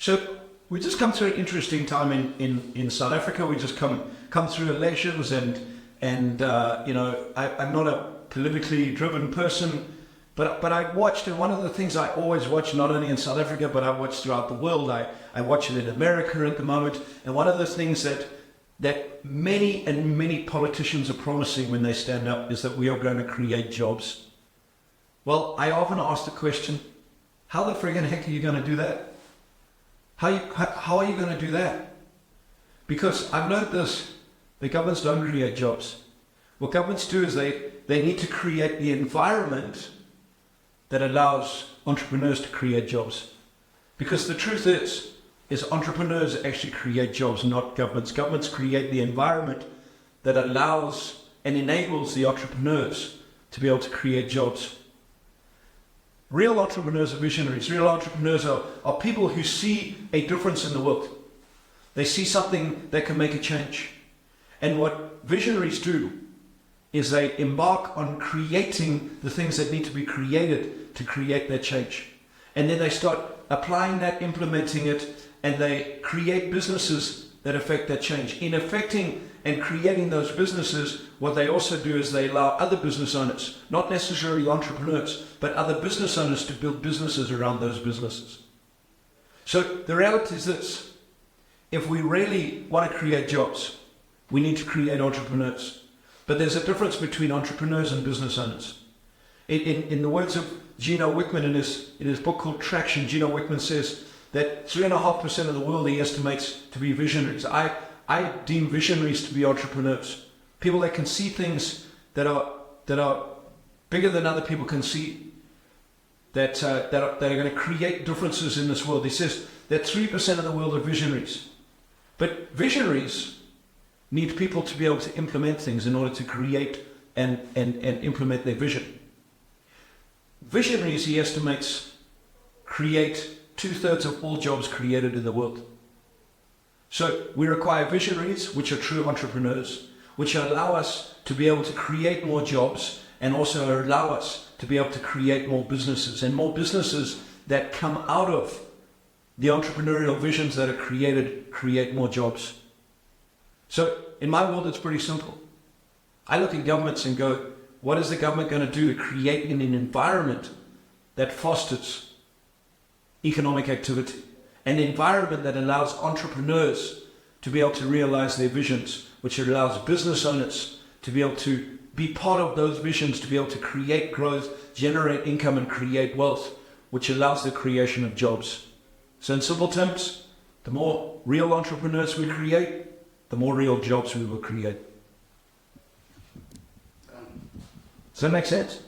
So we just come through an interesting time in South Africa. We just come through elections, and I'm not a politically driven person, but I watched, and one of the things I always watch, not only in South Africa, but I watch throughout the world. I watch it in America at the moment, and one of the things that many politicians are promising when they stand up is that we are going to create jobs. Well, I often ask the question, how the friggin' heck are you going to do that? How are you going to do that? Because I've learned this, the governments don't create jobs. What governments do is they need to create the environment that allows entrepreneurs to create jobs. Because the truth is entrepreneurs actually create jobs, not governments. Governments create the environment that allows and enables the entrepreneurs to be able to create jobs. Real entrepreneurs are visionaries. Real entrepreneurs are people who see a difference in the world. They see something that can make a change. And what visionaries do is they embark on creating the things that need to be created to create that change. And then they start applying that, implementing it, and they create businesses that affect that change. In affecting and creating those businesses, what they also do is they allow other business owners, not necessarily entrepreneurs, but other business owners to build businesses around those businesses. So the reality is this: if we really want to create jobs, we need to create entrepreneurs. But there's a difference between entrepreneurs and business owners. In the words of Gino Wickman in his book called Traction, Gino Wickman says that 3.5% of the world he estimates to be visionaries. I deem visionaries to be entrepreneurs, people that can see things that are bigger than other people can see, that are going to create differences in this world. He says that 3% of the world are visionaries, but visionaries need people to be able to implement things in order to create and implement their vision. Visionaries, he estimates, create 2/3 of all jobs created in the world. So we require visionaries, which are true entrepreneurs, which allow us to be able to create more jobs and also allow us to be able to create more businesses, and more businesses that come out of the entrepreneurial visions that are created create more jobs. So in my world, it's pretty simple. I look at governments and go, what is the government going to do to create an environment that fosters economic activity, an environment that allows entrepreneurs to be able to realize their visions, which allows business owners to be able to be part of those visions, to be able to create growth, generate income, and create wealth, which allows the creation of jobs. So in simple terms, the more real entrepreneurs we create, the more real jobs we will create. Does that make sense?